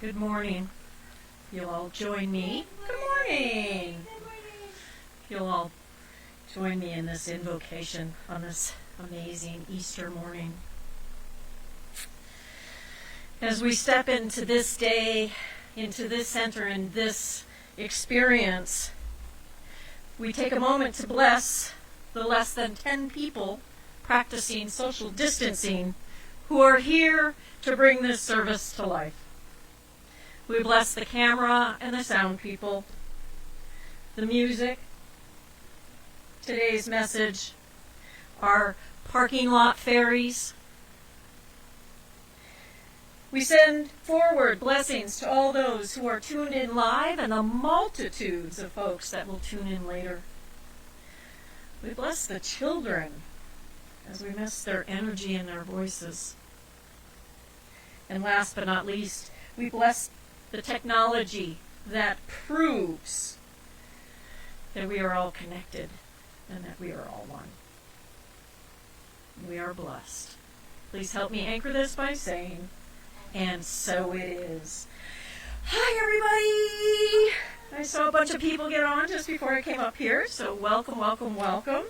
Good morning. You'll all join me. Good morning. You'll all join me in this invocation on this amazing Easter morning. As we step into this day, into this center, and this experience, we take a moment to bless the less than 10 people practicing social distancing who are here to bring this service to life. We bless the camera and the sound people, the music, today's message, our parking lot fairies. We send forward blessings to all those who are tuned in live and the multitudes of folks that will tune in later. We bless the children as we miss their energy and their voices. And last but not least, we bless the technology that proves that we are all connected and that we are all one. We are blessed. Please help me anchor this by saying, and so it is. Hi, everybody! I saw a bunch of people get on just before I came up here, so welcome, welcome, welcome.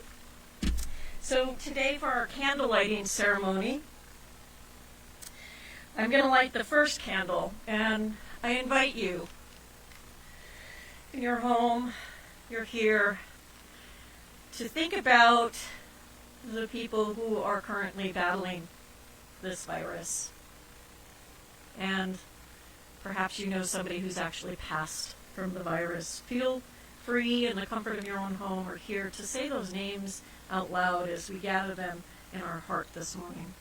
So today for our candle lighting ceremony, I'm going to light the first candle, and I invite you, in your home, you're here, to think about the people who are currently battling this virus. And perhaps you know somebody who's actually passed from the virus. Feel free in the comfort of your own home or here to say those names out loud as we gather them in our heart this morning.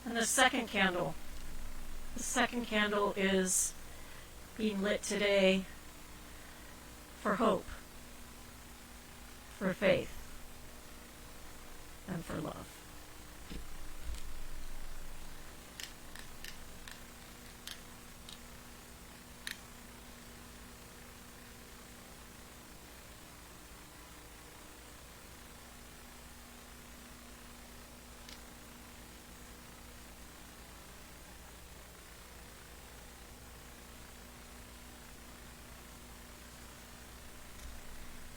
And the second candle is being lit today for hope, for faith, and for love.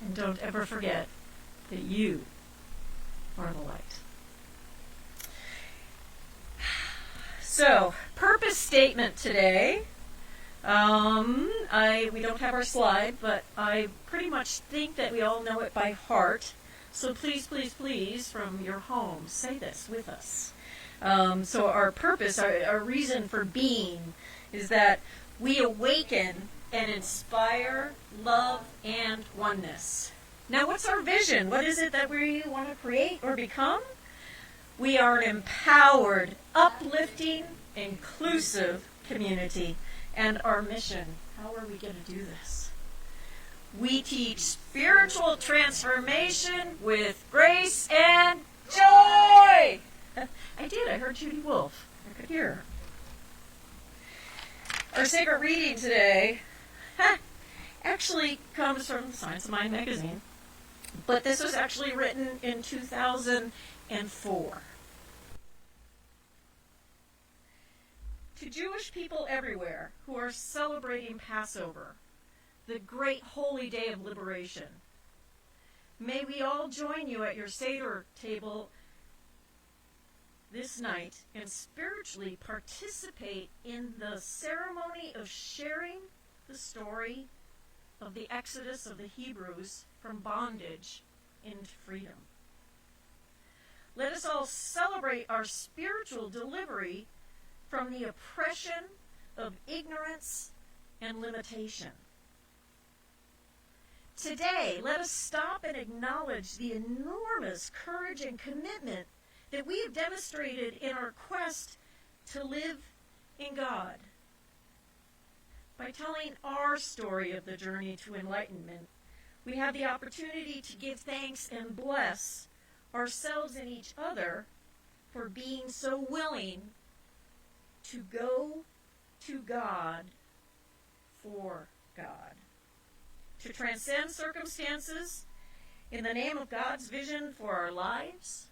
And don't ever forget that you are the light. So, purpose statement today. We don't have our slide, but I pretty much think that we all know it by heart. So please, please, please, from your home, say this with us. So our purpose, our reason for being, is that we awaken and inspire love and oneness. Now, what's our vision? What is it that we want to create or become? We are an empowered, uplifting, inclusive community. And our mission, how are we going to do this? We teach spiritual transformation with grace and joy. I did. I heard Judy Wolf. I could hear her. Our sacred reading today actually comes from Science of Mind magazine, but this was actually written in 2004. To Jewish people everywhere who are celebrating Passover, the great holy day of liberation, may we all join you at your Seder table this night and spiritually participate in the ceremony of sharing the story of the exodus of the Hebrews from bondage into freedom. Let us all celebrate our spiritual delivery from the oppression of ignorance and limitation. Today, let us stop and acknowledge the enormous courage and commitment that we have demonstrated in our quest to live in God. By telling our story of the journey to enlightenment, we have the opportunity to give thanks and bless ourselves and each other for being so willing to go to God for God. To transcend circumstances in the name of God's vision for our lives.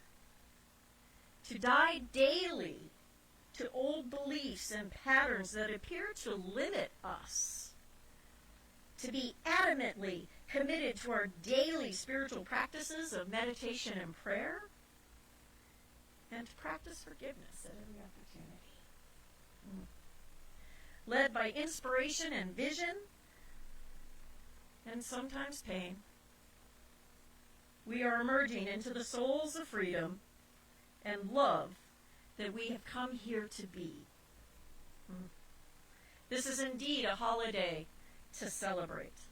To die daily to old beliefs and patterns that appear to limit us. To be adamantly committed to our daily spiritual practices of meditation and prayer. And to practice forgiveness at every opportunity. Led by inspiration and vision, and sometimes pain, we are emerging into the souls of freedom and love that we have come here to be. This is indeed a holiday to celebrate.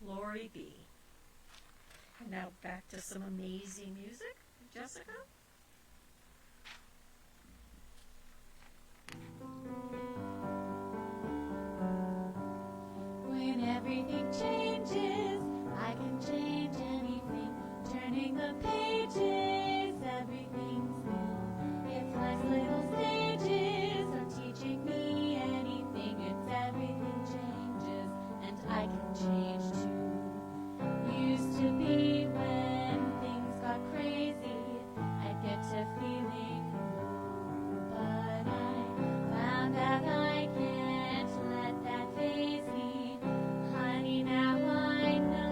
Glory be. And now back to some amazing music. Jessica? When everything changes, I can change anything. Turning the pages, everything's new. If life's little stages are teaching me anything, it's everything changes, and I can change too. Used to be when things got crazy, I'd get to feeling low, but I found that I can't let that phase me. Honey, now I know.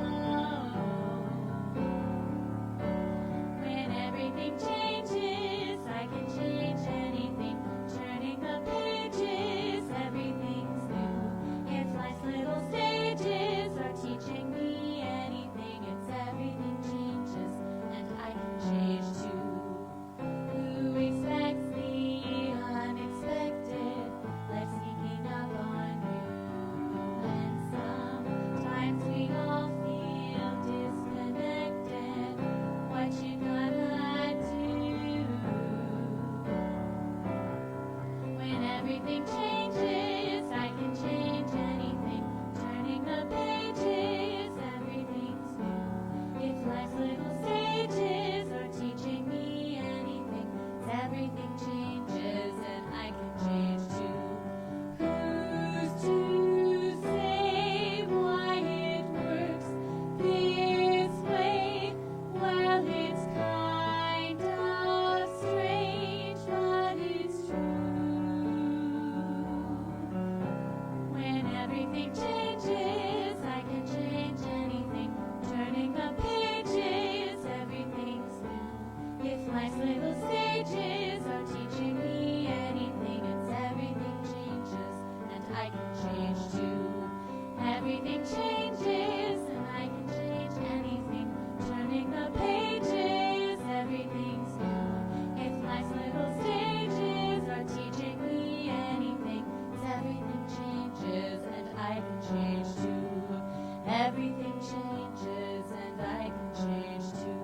When everything changes, I can change anything. Turning the pages, everything's new. If life's little stages are teaching me anything, it's everything changes, and I can change too. Who expects the unexpected? Life sneaking up on you. And sometimes we all feel disconnected. What you gonna do? When everything changes, I can change anything. Turning the pages, everything's new. If life's little stages are teaching me anything, everything changes, and I can change too. Who's to say why it works this way? Well, it's kind of strange, but it's true. When everything changes, I can change anything. Turning the pages, everything's new. If life's little stages are teaching me anything, it's everything changes, and I can change too. Everything changes, and I can change anything. Turning the pages, everything's new. If life's little stages are teaching me anything, it's everything changes, and I can change too. Everything changes, and I can change too.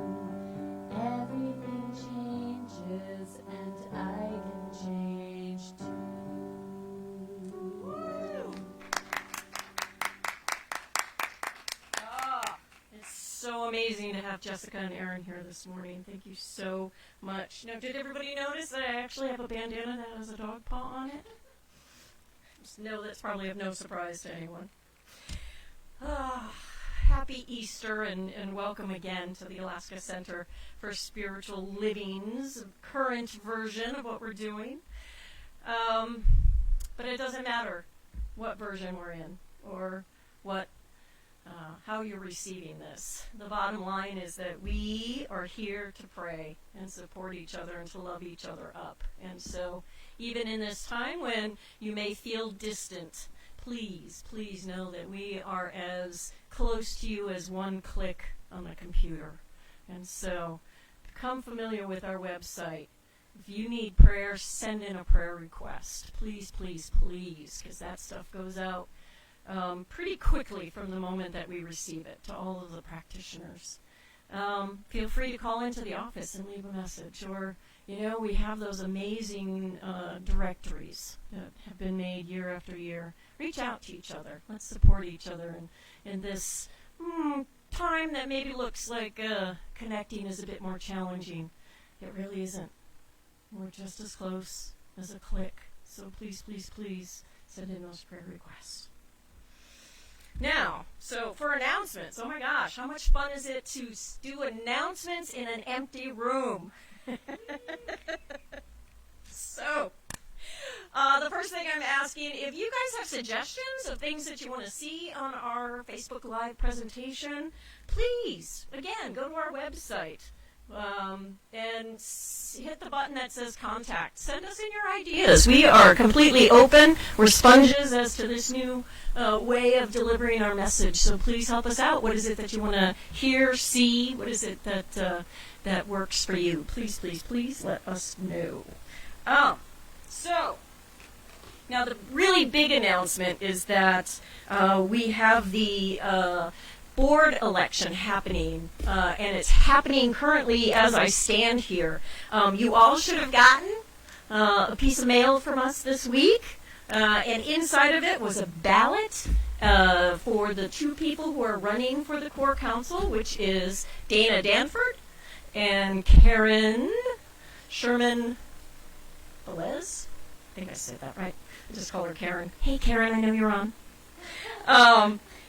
Everything changes, and I can change too. It's so amazing to have Jessica and Aaron here this morning. Thank you so much. Now, did everybody notice that I actually have a bandana that has a dog paw on it? Just know that's probably of no surprise to anyone. Happy Easter and welcome again to the Alaska Center for Spiritual Living's current version of what we're doing. But it doesn't matter what version we're in or what how you're receiving this. The bottom line is that we are here to pray and support each other and to love each other up. And so even in this time when you may feel distant, please, please know that we are as close to you as one click on the computer. And so become familiar with our website. If you need prayer, send in a prayer request. Please, please, please, because that stuff goes out pretty quickly from the moment that we receive it to all of the practitioners. Feel free to call into the office and leave a message. Or, we have those amazing directories that have been made year after year. Reach out to each other. Let's support each other in this time that maybe looks like connecting is a bit more challenging. It really isn't. We're just as close as a click So please, please, please send in those prayer requests. Now, so for announcements, oh my gosh, how much fun is it to do announcements in an empty room? So, the first thing I'm asking, if you guys have suggestions of things that you want to see on our Facebook Live presentation, please, again, go to our website and hit the button that says contact. Send us in your ideas. We are completely open. We're sponges as to this new way of delivering our message. So please help us out. What is it that you want to hear, see? What is it that works for you? Please, please, please let us know. So, now the really big announcement is that we have the board election happening, and it's happening currently as I stand here. You all should have gotten a piece of mail from us this week, and inside of it was a ballot for the two people who are running for the core council, which is Dana Danford and Karen Sherman Velez. I think I said that right. I just call her Karen. Hey, Karen, I know you're on.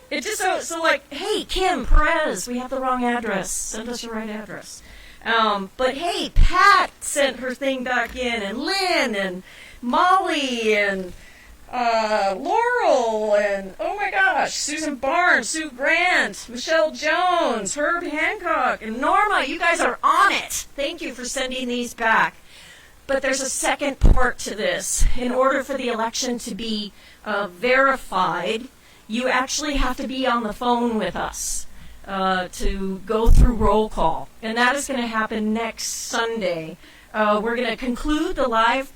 It's just so like, hey, Kim Perez, we have the wrong address. Send us your right address. But hey, Pat sent her thing back in, and Lynn, and Molly, and Laurel, and oh my gosh, Susan Barnes, Sue Grant, Michelle Jones, Herb Hancock, and Norma. You guys are on it. Thank you for sending these back. But there's a second part to this. In order for the election to be verified, you actually have to be on the phone with us to go through roll call. And that is going to happen next Sunday. We're going to conclude the live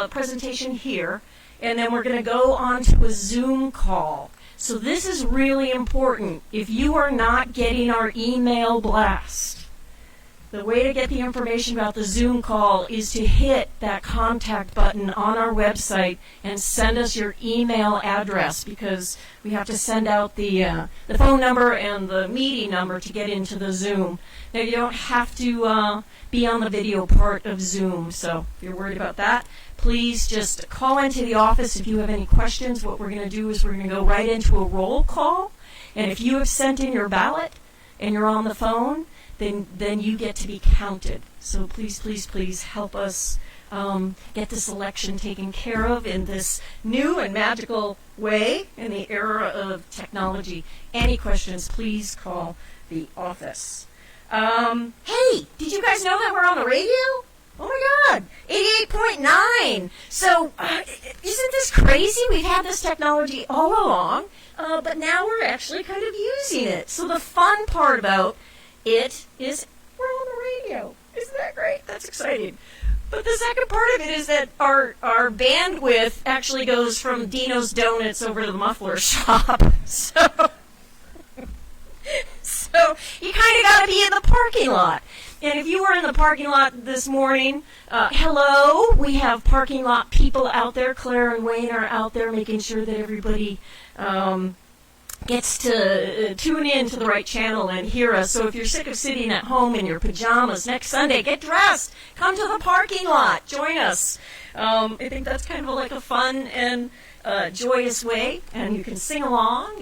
presentation here, and then we're going to go on to a Zoom call. So this is really important. If you are not getting our email blast, the way to get the information about the Zoom call is to hit that contact button on our website and send us your email address, because we have to send out the phone number and the meeting number to get into the Zoom. Now, you don't have to be on the video part of Zoom, so if you're worried about that, please just call into the office if you have any questions. What we're going to do is we're going to go right into a roll call, and if you have sent in your ballot and you're on the phone, then you get to be counted. So please, please, please help us get this election taken care of in this new and magical way in the era of technology. Any questions, please call the office. Hey, did you guys know that we're on the radio? Oh my God, 88.9. So isn't this crazy? We've had this technology all along, but now we're actually kind of using it. So the fun part about it is we're on the radio. Isn't that great? That's exciting. But the second part of it is that our bandwidth actually goes from Dino's Donuts over to the muffler shop. So you kind of got to be in the parking lot. And if you were in the parking lot this morning, hello, we have parking lot people out there. Claire and Wayne are out there making sure that everybody gets to tune in to the right channel and hear us. So if you're sick of sitting at home in your pajamas next Sunday, get dressed. Come to the parking lot. Join us. I think that's kind of like a fun and joyous way, and you can sing along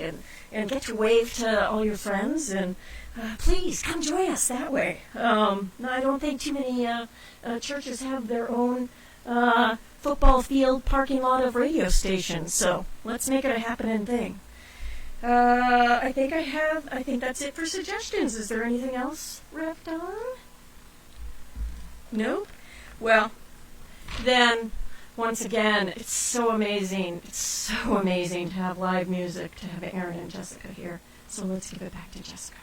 and get to wave to all your friends. And please come join us that way. I don't think too many churches have their own football field parking lot of radio stations, so let's make it a happening thing. I think that's it for suggestions. Is there anything else left on? Nope. Well, then, once again, it's so amazing. It's so amazing to have live music, to have Aaron and Jessica here. So let's give it back to Jessica.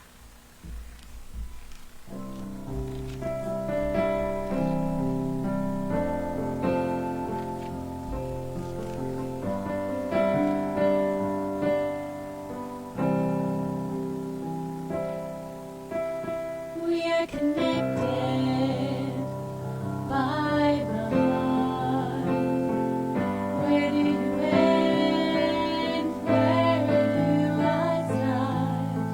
Connected by the heart. Where do you end? Where do I start?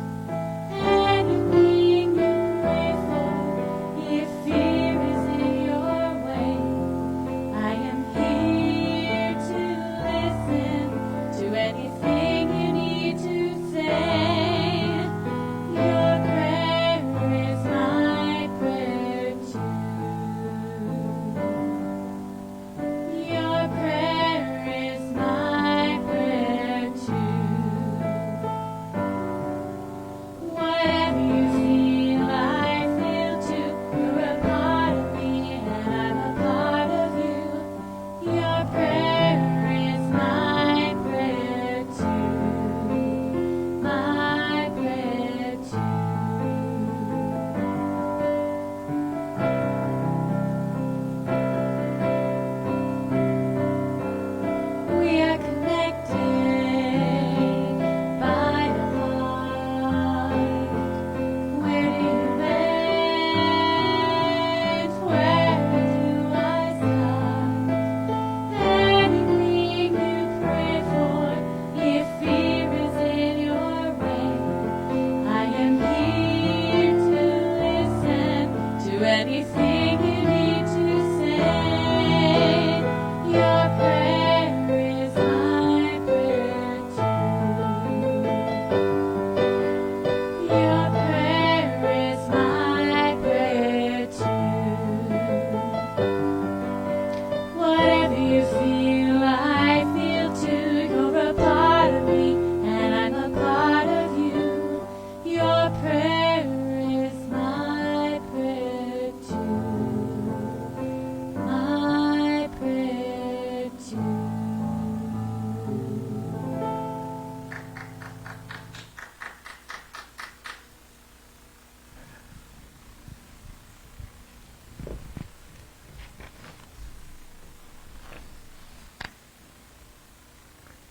Anything you pray for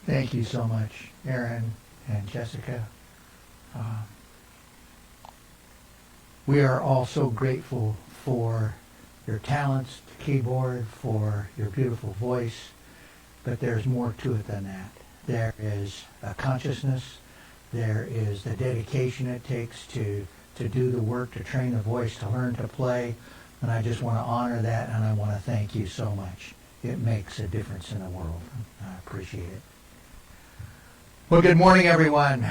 Thank you so much, Aaron and Jessica. We are all so grateful for your talents, the keyboard, for your beautiful voice, but there's more to it than that. There is a consciousness, there is the dedication it takes to do the work, to train the voice, to learn to play, and I just want to honor that, and I want to thank you so much. It makes a difference in the world. I appreciate it. Well, good morning, everyone.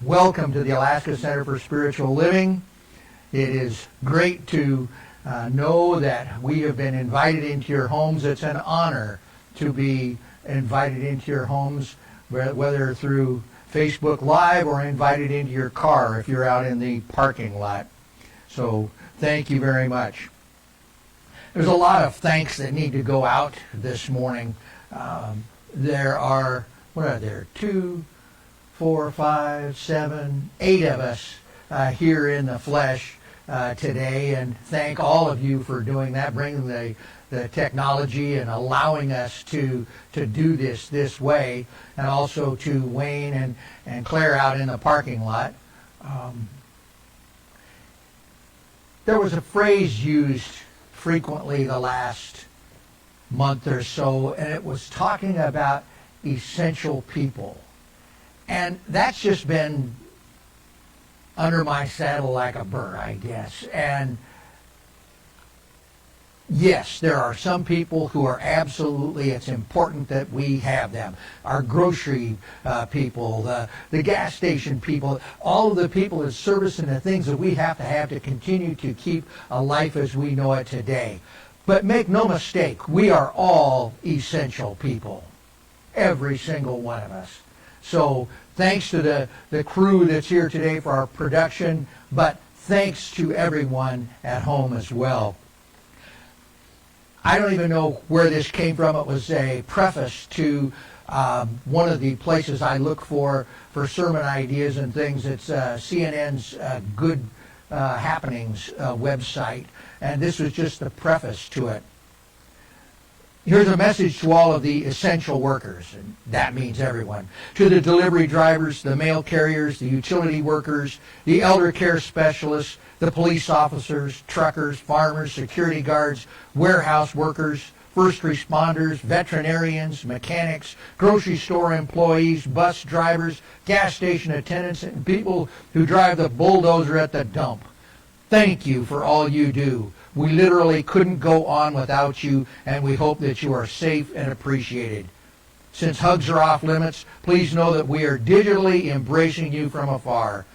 Welcome to the Alaska Center for Spiritual Living. It is great to know that we have been invited into your homes. It's an honor to be invited into your homes, whether through Facebook Live or invited into your car if you're out in the parking lot. So thank you very much. There's a lot of thanks that need to go out this morning. There are, 2, 4, 5, 7, 8 of us here in the flesh today, and thank all of you for doing that, bringing the technology and allowing us to do this way, and also to Wayne and Claire out in the parking lot. There was a phrase used frequently the last month or so, and it was talking about essential people. And that's just been under my saddle like a burr, I guess. And yes, there are some people who are absolutely, it's important that we have them. Our grocery people, the gas station people, all of the people that service and the things that we have to continue to keep a life as we know it today. But make no mistake, we are all essential people. Every single one of us. So thanks to the crew that's here today for our production, but thanks to everyone at home as well. I don't even know where this came from. It was a preface to one of the places I look for sermon ideas and things. It's CNN's Good Happenings website, and this was just the preface to it. Here's a message to all of the essential workers, and that means everyone. To the delivery drivers, the mail carriers, the utility workers, the elder care specialists, the police officers, truckers, farmers, security guards, warehouse workers, first responders, veterinarians, mechanics, grocery store employees, bus drivers, gas station attendants, and people who drive the bulldozer at the dump. Thank you for all you do. We literally couldn't go on without you, and we hope that you are safe and appreciated. Since hugs are off limits, please know that we are digitally embracing you from afar.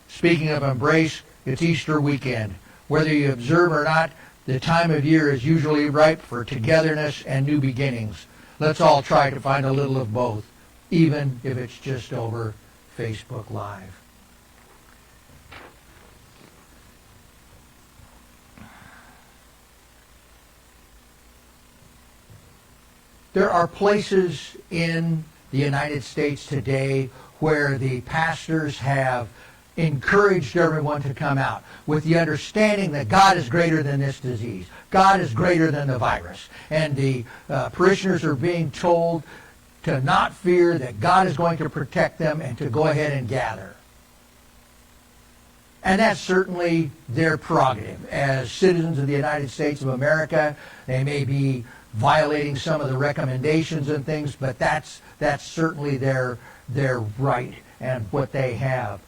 Speaking of embrace, it's Easter weekend. Whether you observe or not, the time of year is usually ripe for togetherness and new beginnings. Let's all try to find a little of both, even if it's just over Facebook Live. There are places in the United States today where the pastors have encouraged everyone to come out with the understanding that God is greater than this disease. God is greater than the virus. And the parishioners are being told to not fear, that God is going to protect them, and to go ahead and gather. And that's certainly their prerogative. As citizens of the United States of America, they may be violating some of the recommendations and things, but that's certainly their right and what they have.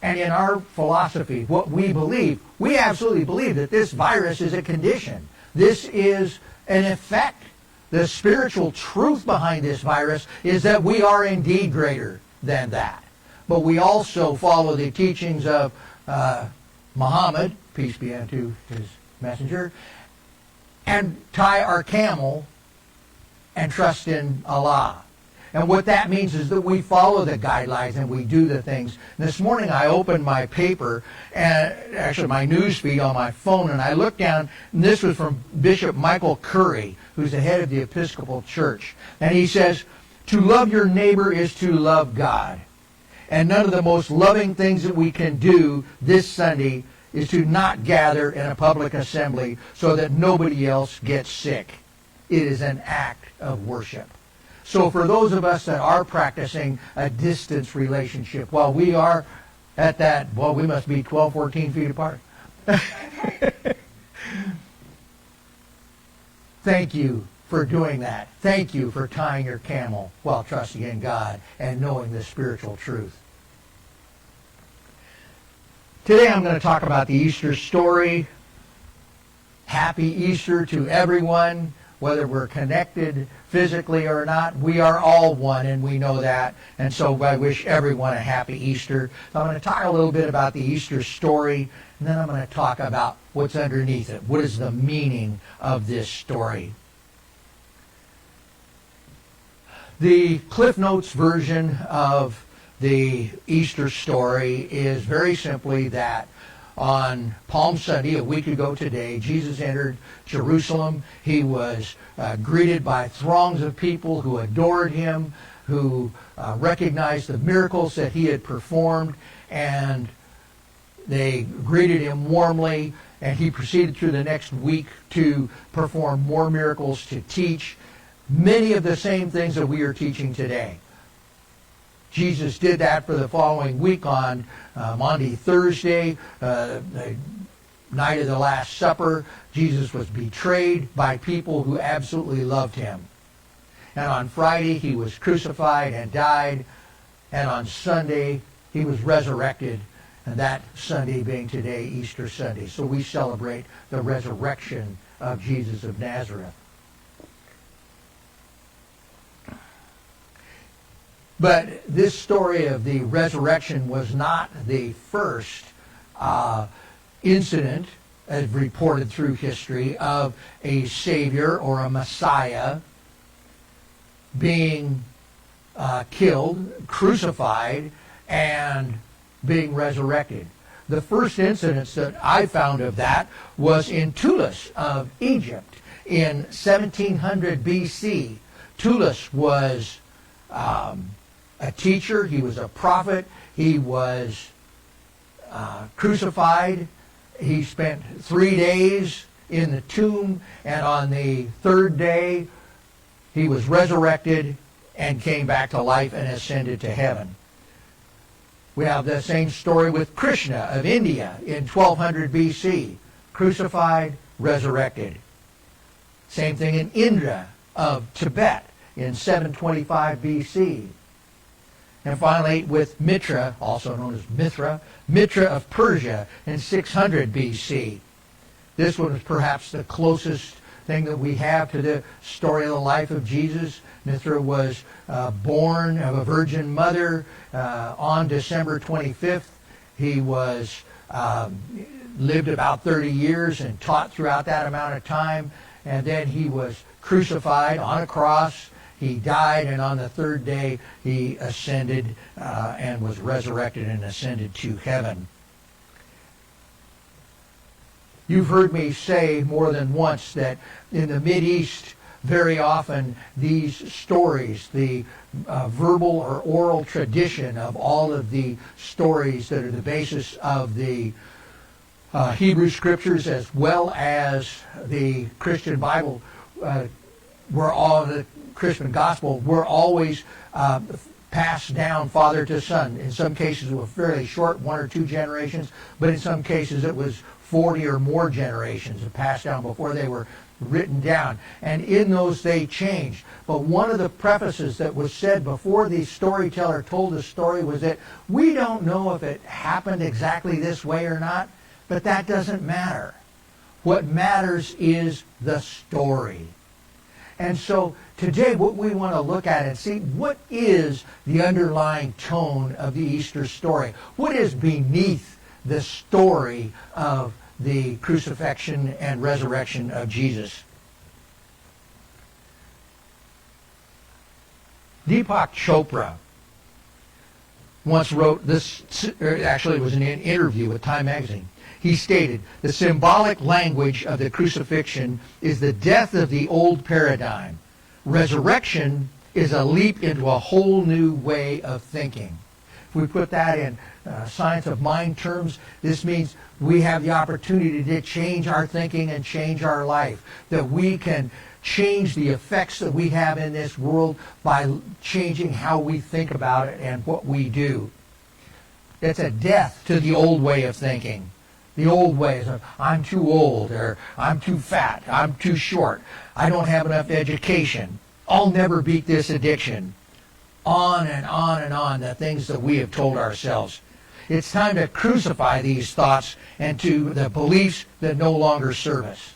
And in our philosophy, what we believe, we absolutely believe that this virus is a condition. This is an effect. The spiritual truth behind this virus is that we are indeed greater than that. But we also follow the teachings of Muhammad, peace be unto his messenger, and tie our camel and trust in Allah. And what that means is that we follow the guidelines and we do the things. And this morning I opened my paper, and actually my news feed on my phone, and I looked down, and this was from Bishop Michael Curry, who's the head of the Episcopal Church. And he says, "To love your neighbor is to love God. And none of the most loving things that we can do this Sunday is to not gather in a public assembly so that nobody else gets sick. It is an act of worship." So for those of us that are practicing a distance relationship, well, we are at that, well, we must be 12, 14 feet apart. Thank you for doing that. Thank you for tying your camel while trusting in God and knowing the spiritual truth. Today I'm going to talk about the Easter story. Happy Easter to everyone, whether we're connected physically or not. We are all one, and we know that. And so I wish everyone a happy Easter. So I'm going to talk a little bit about the Easter story, and then I'm going to talk about what's underneath it. What is the meaning of this story? The Cliff Notes version of the Easter story is very simply that on Palm Sunday, a week ago today, Jesus entered Jerusalem. He was greeted by throngs of people who adored him, who recognized the miracles that he had performed, and they greeted him warmly, and he proceeded through the next week to perform more miracles, to teach many of the same things that we are teaching today. Jesus did that for the following week on Maundy Thursday, the night of the Last Supper. Jesus was betrayed by people who absolutely loved him. And on Friday, he was crucified and died. And on Sunday, he was resurrected. And that Sunday being today, Easter Sunday. So we celebrate the resurrection of Jesus of Nazareth. But this story of the resurrection was not the first incident, as reported through history, of a Savior or a Messiah being killed, crucified, and being resurrected. The first incident that I found of that was in Tullus of Egypt in 1700 BC. Tullus was a teacher, he was a prophet, he was crucified. He spent 3 days in the tomb, and on the third day he was resurrected and came back to life and ascended to heaven. We have the same story with Krishna of India in 1200 BC, crucified, resurrected. Same thing in Indra of Tibet in 725 BC. And finally, with Mitra, also known as Mitra of Persia in 600 BC. This one was perhaps the closest thing that we have to the story of the life of Jesus. Mitra was born of a virgin mother on December 25th. He was lived about 30 years and taught throughout that amount of time. And then he was crucified on a cross. He died, and on the third day he ascended and was resurrected and ascended to heaven. You've heard me say more than once that in the Mideast, very often these stories, the verbal or oral tradition of all of the stories that are the basis of the Hebrew Scriptures as well as the Christian Bible, were all the Christian gospel were always passed down father to son. In some cases it was fairly short, 1 or 2 generations, but in some cases it was 40 or more generations passed down before they were written down. And in those they changed. But one of the prefaces that was said before the storyteller told the story was that we don't know if it happened exactly this way or not, but that doesn't matter. What matters is the story. And so today what we want to look at and see, what is the underlying tone of the Easter story? What is beneath the story of the crucifixion and resurrection of Jesus? Deepak Chopra once wrote this, actually it was in an interview with Time magazine. He stated, "The symbolic language of the crucifixion is the death of the old paradigm. Resurrection is a leap into a whole new way of thinking." If we put that in science of mind terms, this means we have the opportunity to change our thinking and change our life. That we can change the effects that we have in this world by changing how we think about it and what we do. It's a death to the old way of thinking. The old ways of, I'm too old, or I'm too fat, I'm too short, I don't have enough education. I'll never beat this addiction. On and on and on, the things that we have told ourselves. It's time to crucify these thoughts and to the beliefs that no longer serve us.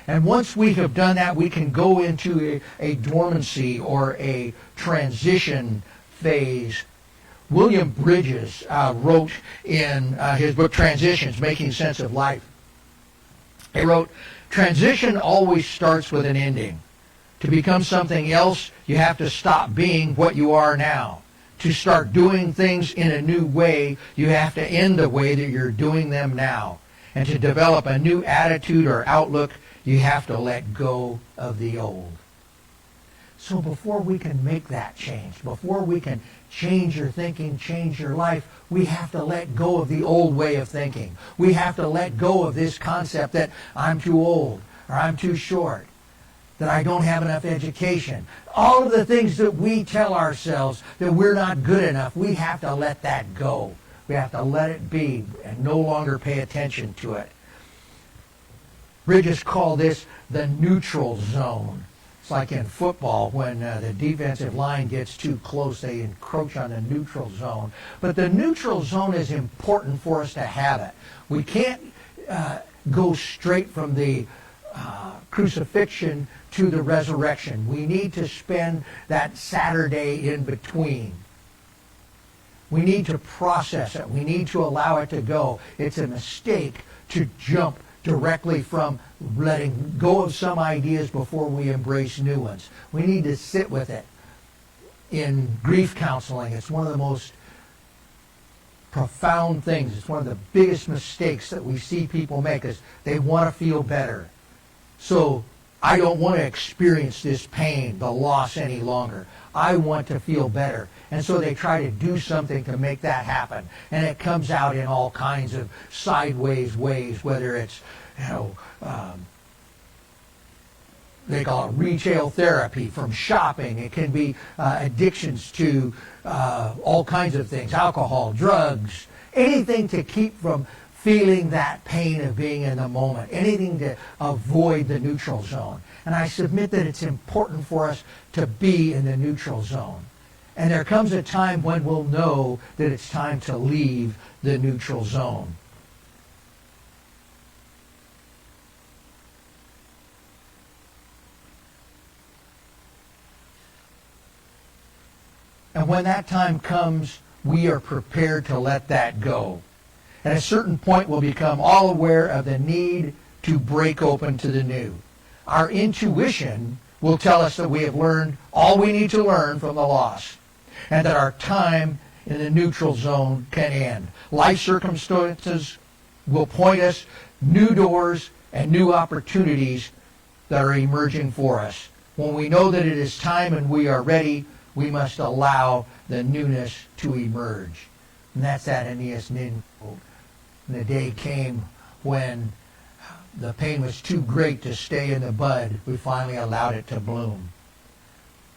And once we have done that, we can go into a dormancy or a transition phase. William Bridges wrote in his book Transitions, Making Sense of Life. He wrote, transition always starts with an ending. To become something else, you have to stop being what you are now. To start doing things in a new way, you have to end the way that you're doing them now. And to develop a new attitude or outlook, you have to let go of the old. So before we can make that change, before we can change your thinking, change your life, we have to let go of the old way of thinking. We have to let go of this concept that I'm too old, or I'm too short, that I don't have enough education. All of the things that we tell ourselves that we're not good enough, we have to let that go. We have to let it be and no longer pay attention to it. Bridges called this the neutral zone. It's like in football when the defensive line gets too close, they encroach on the neutral zone. But the neutral zone is important for us to have it. We can't go straight from the crucifixion to the resurrection. We need to spend that Saturday in between. We need to process it. We need to allow it to go. It's a mistake to jump directly from letting go of some ideas before we embrace new ones. We need to sit with it. In grief counseling, it's one of the most profound things. It's one of the biggest mistakes that we see people make is they want to feel better. So I don't want to experience this pain, the loss any longer. I want to feel better. And so they try to do something to make that happen. And it comes out in all kinds of sideways ways, whether it's, they call it retail therapy, from shopping. It can be addictions to all kinds of things, alcohol, drugs, anything to keep from feeling that pain of being in the moment, anything to avoid the neutral zone. And I submit that it's important for us to be in the neutral zone. And there comes a time when we'll know that it's time to leave the neutral zone. And when that time comes, we are prepared to let that go. At a certain point, we'll become all aware of the need to break open to the new. Our intuition will tell us that we have learned all we need to learn from the loss, and that our time in the neutral zone can end. Life circumstances will point us new doors and new opportunities that are emerging for us. When we know that it is time and we are ready, we must allow the newness to emerge. And that's that Aeneas Nin quote. And the day came when the pain was too great to stay in the bud. We finally allowed it to bloom.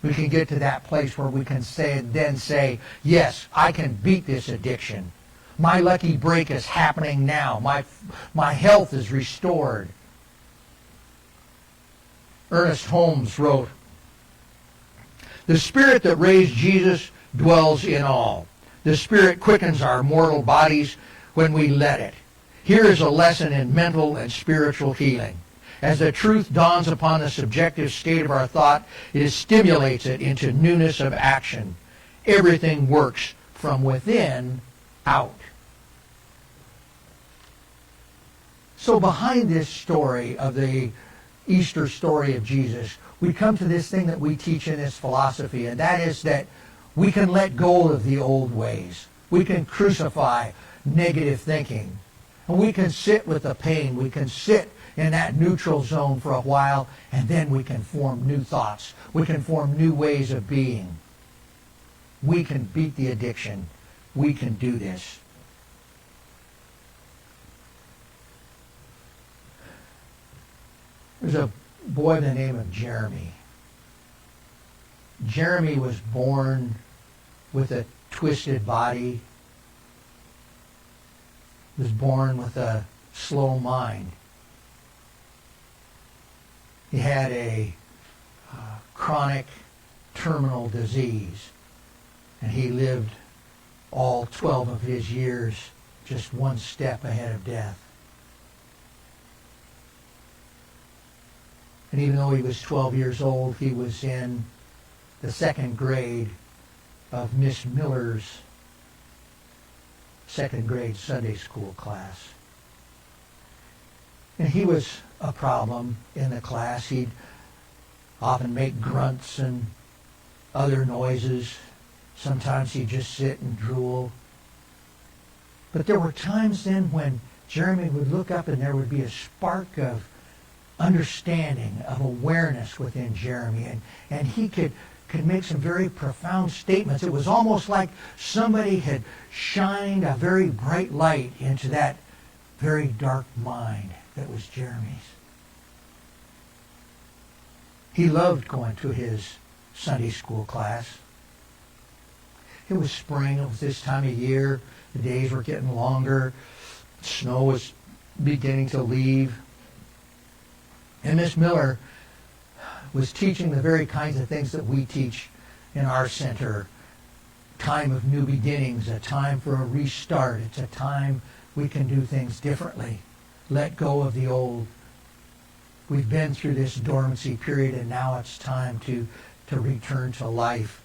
We can get to that place where we can say, yes, I can beat this addiction. My lucky break is happening now. My health is restored. Ernest Holmes wrote, the Spirit that raised Jesus dwells in all. The Spirit quickens our mortal bodies when we let it. Here is a lesson in mental and spiritual healing. As the truth dawns upon the subjective state of our thought, it stimulates it into newness of action. Everything works from within out. So behind this story of the Easter story of Jesus, we come to this thing that we teach in this philosophy, and that is that we can let go of the old ways. We can crucify negative thinking. And we can sit with the pain. We can sit in that neutral zone for a while, and then we can form new thoughts. We can form new ways of being. We can beat the addiction. We can do this. There's a boy by the name of Jeremy. Jeremy was born with a twisted body, was born with a slow mind. He had a chronic terminal disease, and he lived all 12 of his years just one step ahead of death. And even though he was 12 years old, he was in the second grade of Miss Miller's second grade Sunday school class. And he was a problem in the class. He'd often make grunts and other noises. Sometimes he'd just sit and drool. But there were times then when Jeremy would look up and there would be a spark of understanding, of awareness within Jeremy. And he could make some very profound statements. It was almost like somebody had shined a very bright light into that very dark mind that was Jeremy's. He loved going to his Sunday school class. It was spring. It was this time of year. The days were getting longer. Snow was beginning to leave. And Miss Miller was teaching the very kinds of things that we teach in our center. Time of new beginnings, a time for a restart. It's a time we can do things differently. Let go of the old. We've been through this dormancy period, and now it's time to return to life.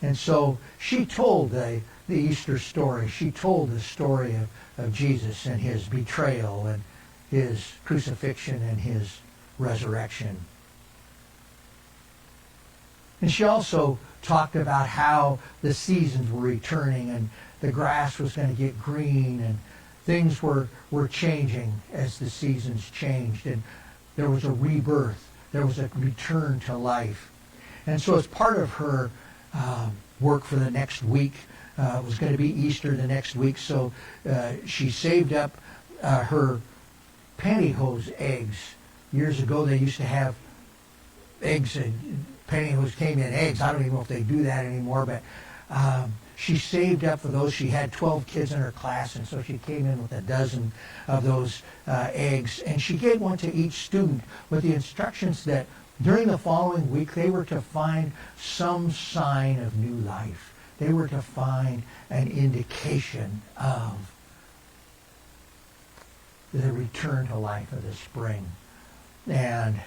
And so she told the Easter story. She told the story of Jesus and his betrayal and his crucifixion and his resurrection. And she also talked about how the seasons were returning and the grass was going to get green and things were changing as the seasons changed. And there was a rebirth. There was a return to life. And so as part of her work for the next week, it was going to be Easter the next week, so she saved up her pantyhose eggs. Years ago they used to have eggs, and pantyhose came in eggs. I don't even know if they do that anymore, but she saved up for those. She had 12 kids in her class, and so she came in with a dozen of those eggs, and she gave one to each student with the instructions that during the following week they were to find some sign of new life. They were to find an indication of the return to life of the spring. And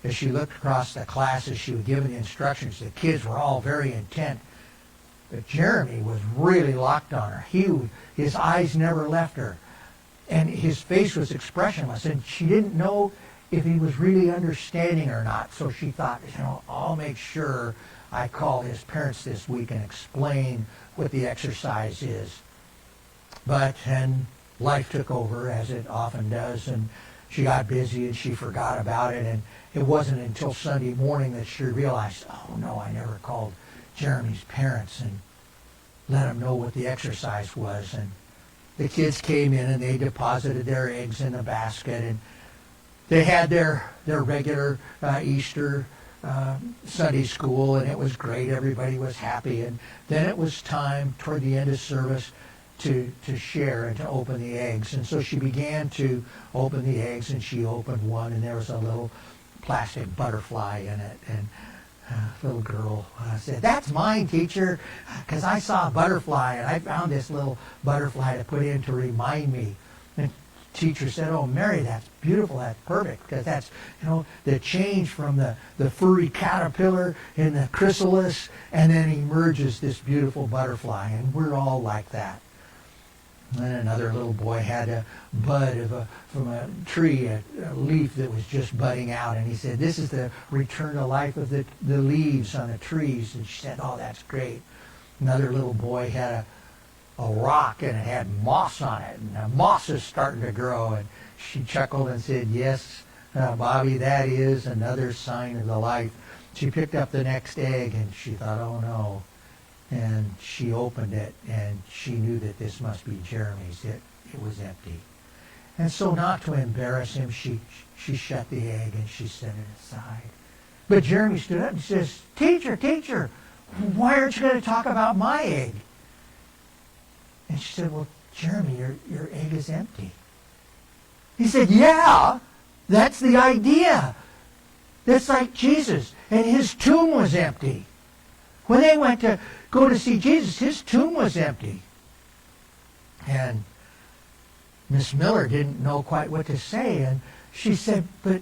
as she looked across the class as she was giving the instructions, the kids were all very intent. But Jeremy was really locked on her. His eyes never left her. And his face was expressionless. And she didn't know if he was really understanding or not. So she thought, I'll make sure I call his parents this week and explain what the exercise is. And life took over, as it often does, and she got busy and she forgot about it. And it wasn't until Sunday morning that she realized, oh no, I never called Jeremy's parents and let them know what the exercise was. And the kids came in and they deposited their eggs in the basket, and they had their regular Easter Sunday school, and it was great. Everybody was happy. And then it was time toward the end of service to share and to open the eggs. And so she began to open the eggs, and she opened one, and there was a little plastic butterfly in it. And little girl said, "That's mine, teacher, because I saw a butterfly, and I found this little butterfly to put in to remind me." And teacher said, "Oh, Mary, that's beautiful, that's perfect, because that's, the change from the furry caterpillar in the chrysalis, and then emerges this beautiful butterfly, and we're all like that." And then another little boy had a bud from a tree, a leaf that was just budding out, and he said, "This is the return to life of the leaves on the trees." And she said, "Oh, that's great." Another little boy had a rock, and it had moss on it, and the moss is starting to grow. And she chuckled and said, "Yes, Bobby, that is another sign of the life." She picked up the next egg, and she thought, "Oh no." And she opened it, and she knew that this must be Jeremy's. It was empty. And so not to embarrass him, she shut the egg and she set it aside. But Jeremy stood up and says, teacher, why aren't you going to talk about my egg? And she said, well, Jeremy, your egg is empty. He said, yeah, that's the idea. That's like Jesus. And his tomb was empty. When they went to go to see Jesus, his tomb was empty. And Miss Miller didn't know quite what to say. And she said, but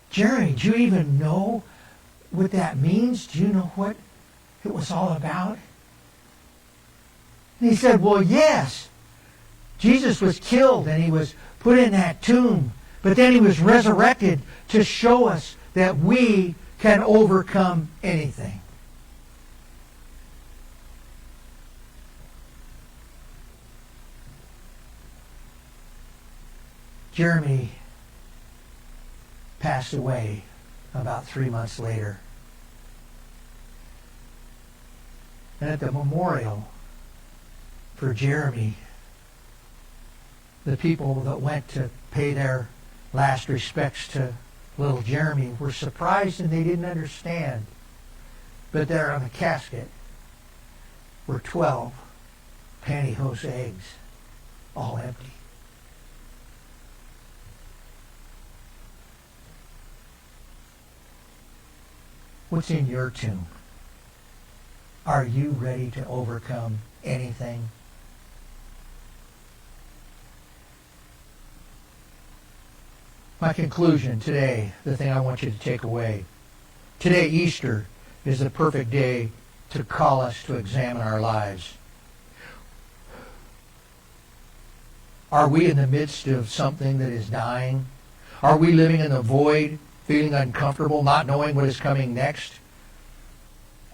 Jeremy, do you even know what that means? Do you know what it was all about? And he said, well, yes. Jesus was killed and he was put in that tomb. But then he was resurrected to show us that we can overcome anything. Jeremy passed away about 3 months later. And at the memorial for Jeremy, the people that went to pay their last respects to little Jeremy were surprised and they didn't understand. But there on the casket were 12 pantyhose eggs, all empty. What's in your tomb? Are you ready to overcome anything? My conclusion today, the thing I want you to take away. Today, Easter, is the perfect day to call us to examine our lives. Are we in the midst of something that is dying? Are we living in the void, feeling uncomfortable, not knowing what is coming next?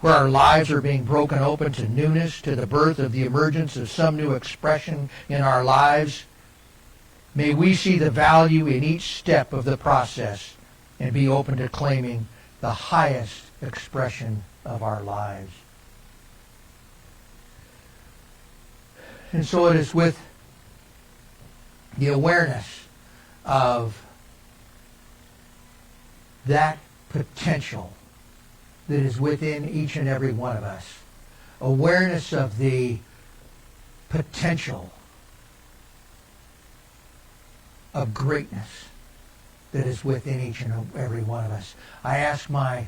Where our lives are being broken open to newness, to the birth of the emergence of some new expression in our lives? May we see the value in each step of the process and be open to claiming the highest expression of our lives. And so it is with the awareness of that potential that is within each and every one of us. Awareness of the potential of greatness that is within each and every one of us. I ask my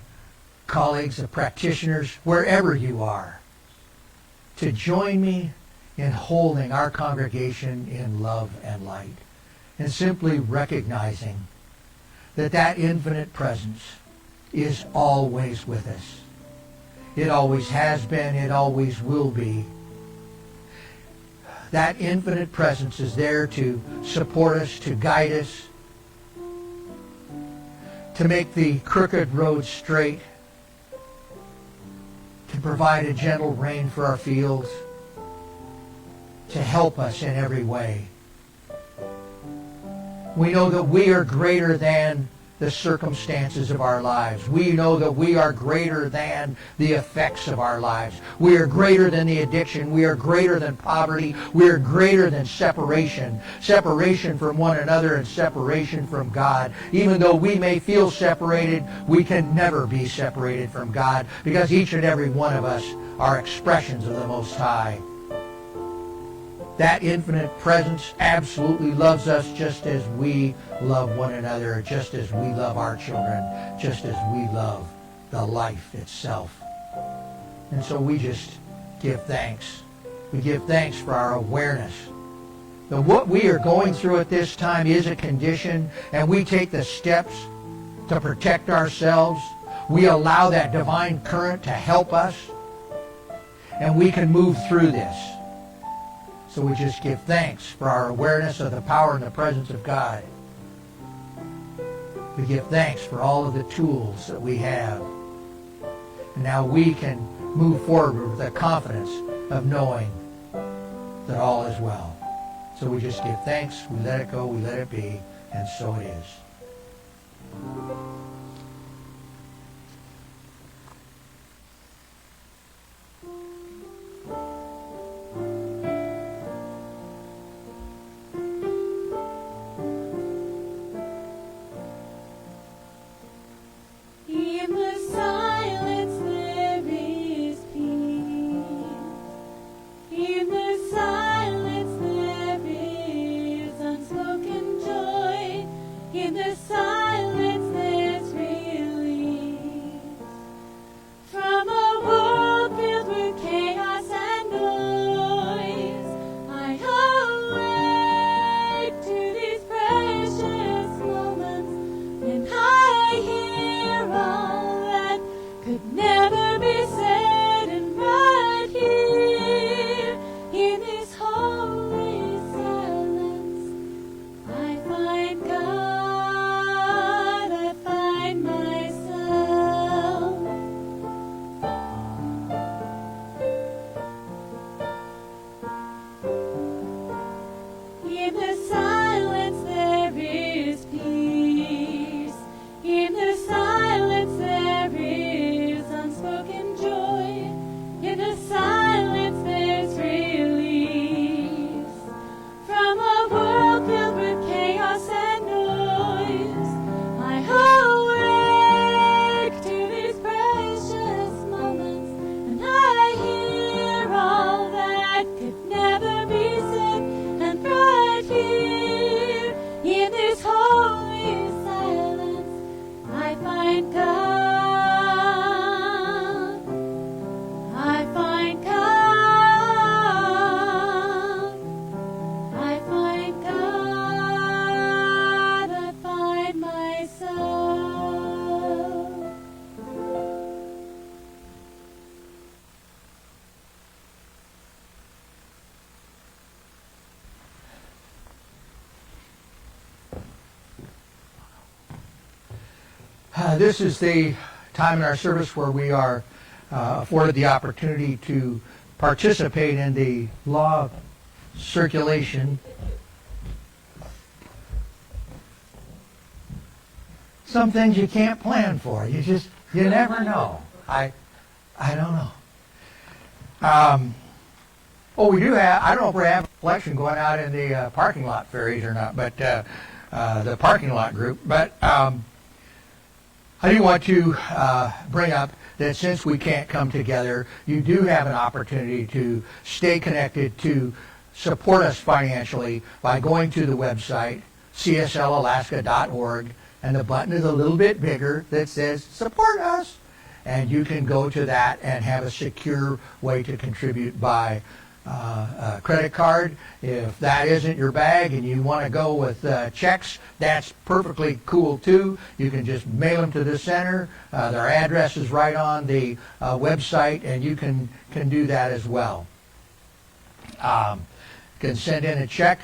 colleagues, the practitioners, wherever you are, to join me in holding our congregation in love and light, and simply recognizing that that infinite presence is always with us. It always has been, it always will be. That infinite presence is there to support us, to guide us, to make the crooked road straight, to provide a gentle rain for our fields, to help us in every way. We know that we are greater than the circumstances of our lives. We know that we are greater than the effects of our lives. We are greater than the addiction. We are greater than poverty. We are greater than separation. Separation from one another and separation from God. Even though we may feel separated, we can never be separated from God, because each and every one of us are expressions of the Most High. That infinite presence absolutely loves us just as we love one another, just as we love our children, just as we love the life itself. And so we just give thanks. We give thanks for our awareness that what we are going through at this time is a condition, and we take the steps to protect ourselves. We allow that divine current to help us, and we can move through this. So we just give thanks for our awareness of the power and the presence of God. We give thanks for all of the tools that we have. And now we can move forward with the confidence of knowing that all is well. So we just give thanks, we let it go, we let it be, and so it is. could never be said, and right here in this holy silence I find God, I find myself. In the silence there is peace. In the silence there is unspoken joy. In the silence there's release from a world filled with chaos and noise. I awake to these precious moments, and I hear all that could never be said. And right here in this holy silence I find God, I find God, I find God, I find myself. This is the time in our service where we are afforded the opportunity to participate in the law of circulation. Some things you can't plan for. You never know. I don't know. We do have, I don't know if we're having a collection going out in the parking lot ferries or not, but the parking lot group. But I do want to bring up that since we can't come together, you do have an opportunity to stay connected, to support us financially by going to the website, CSLalaska.org, and the button is a little bit bigger that says support us. And you can go to that and have a secure way to contribute by a credit card. If that isn't your bag and you want to go with checks, that's perfectly cool too. You can just mail them to the center. Their address is right on the website, and you can do that as well. You can send in a check.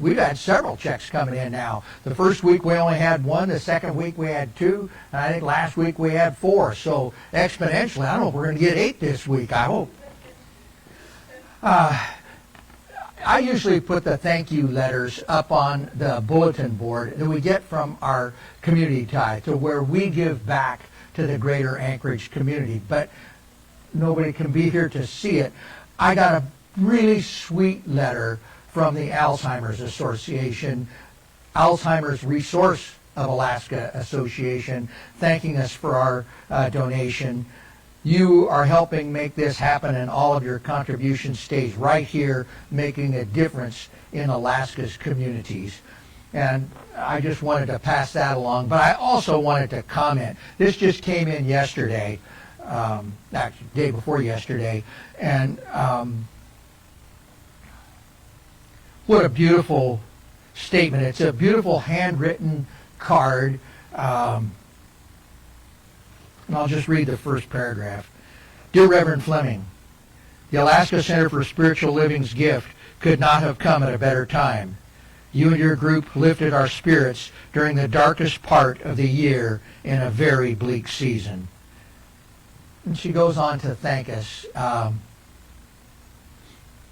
We've had several checks coming in now. The first week we only had one. The second week we had two. And I think last week we had four. So exponentially, I don't know if we're going to get 8 this week. I hope. I usually put the thank you letters up on the bulletin board that we get from our community tie, to where we give back to the greater Anchorage community. But nobody can be here to see it. I got a really sweet letter from the Alzheimer's Association, Alzheimer's Resource of Alaska Association, thanking us for our donation. You are helping make this happen, and all of your contribution stays right here, making a difference in Alaska's communities. And I just wanted to pass that along, but I also wanted to comment. This just came in yesterday, actually day before yesterday, and what a beautiful statement. It's a beautiful handwritten card. And I'll just read the first paragraph. Dear Reverend Fleming, the Alaska Center for Spiritual Living's gift could not have come at a better time. You and your group lifted our spirits during the darkest part of the year in a very bleak season. And she goes on to thank us.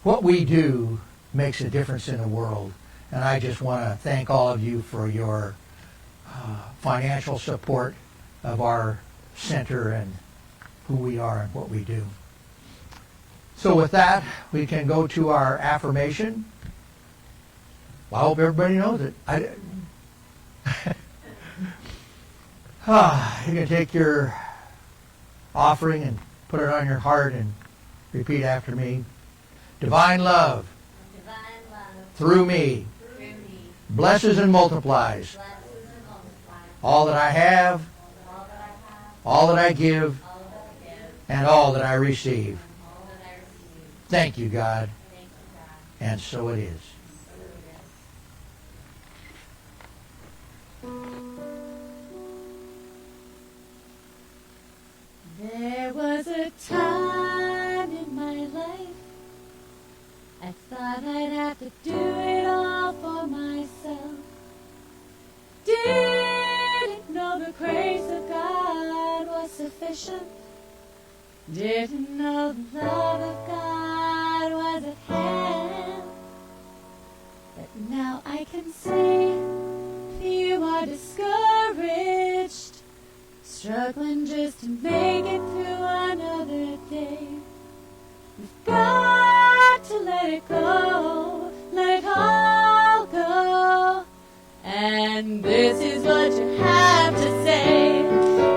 What we do makes a difference in the world. And I just want to thank all of you for your financial support of our center and who we are and what we do. So with that, we can go to our affirmation. Well, I hope everybody knows it. You can take your offering and put it on your heart and repeat after me. Divine love through me blesses and multiplies all that I have, all that I give, and all that I receive. Thank you, God. And so it is. sufficient. Didn't know the love of God was at hand. But now I can see if you are discouraged, struggling just to make it through another day. You've got to let it go, let it all go. And this is what you have to say.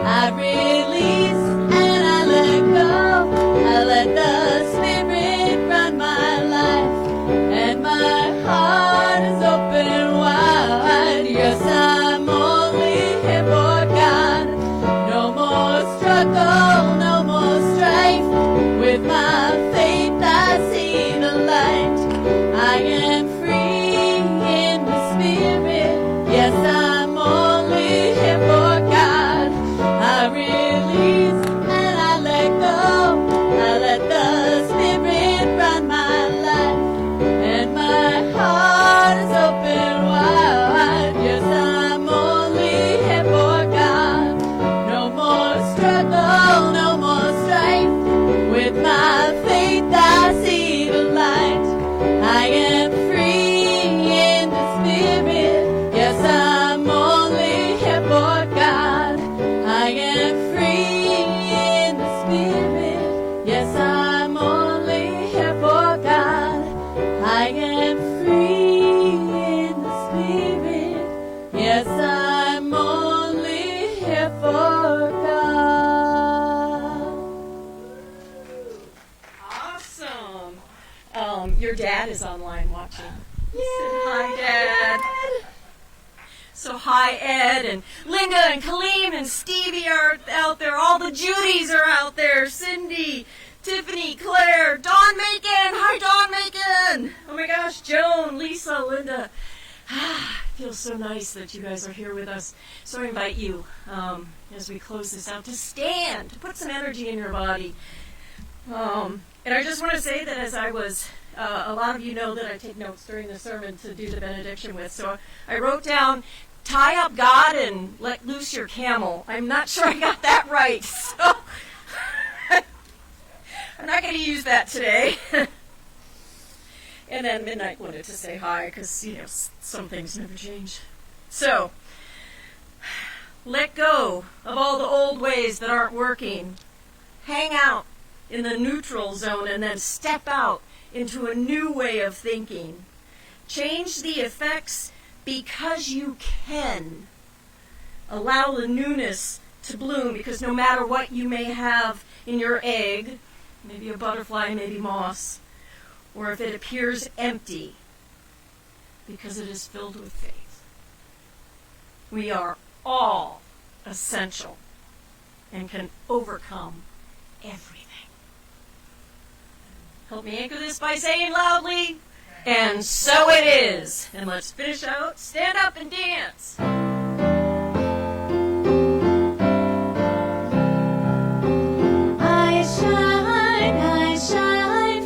I release and I let go. I let the Spirit run my life, and my heart is open wide. Yes, I'm only here for God. No more struggle, no more strife. With my faith I see the light. I am free in the Spirit. Yes, I'm only here for God. I release and I let go. I let the Spirit run my life, and my heart is open wide. Yes, I'm only here for God. No more struggle, no more strife. With my faith I see the light. I am free in the Spirit. Yes, I'm only here for God. I am free in the Spirit. Yes, I'm only here for God. I am free in the Spirit. Yes, I'm only here for God. Awesome. Your dad is online watching. He said, hi, Dad. So hi, Ed, and Linda, and Kaleem, and Stevie are out there. All the Judys are out there. Cindy, Tiffany, Claire, Dawn Macon. Hi, Dawn Macon. Oh my gosh, Joan, Lisa, Linda. It feels so nice that you guys are here with us. So I invite you, as we close this out, to stand, to put some energy in your body. And I just want to say that as I was, a lot of you know that I take notes during the sermon to do the benediction with. So I wrote down, tie up God and let loose your camel. I'm not sure I got that right. So I'm not going to use that today. And then Midnight wanted to say hi because, some things never change. So, let go of all the old ways that aren't working. Hang out in the neutral zone and then step out into a new way of thinking. Change the effects because you can. Allow the newness to bloom, because no matter what you may have in your egg, maybe a butterfly, maybe moss, or if it appears empty, because it is filled with faith. We are all essential and can overcome everything. Help me anchor this by saying loudly, and so it is. And let's finish out, stand up and dance. I shine,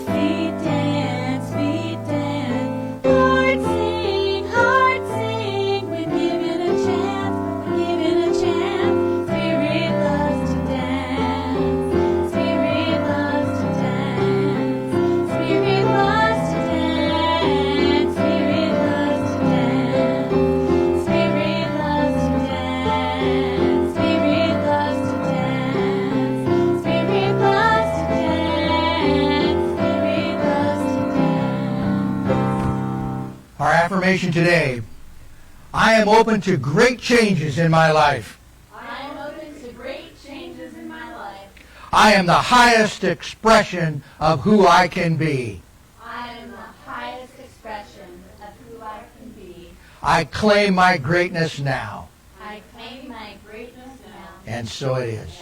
feet dance, heart sing, when given a chance, spirit loves to dance, spirit loves to dance, spirit loves to dance, spirit loves to dance, spirit loves to dance, spirit loves to dance, spirit loves to dance, spirit loves to dance. Our affirmation today, I am open to great changes in my life. I am open to great changes in my life. I am the highest expression of who I can be. I am the highest expression of who I can be. I claim my greatness now. I claim my greatness now. And so it is.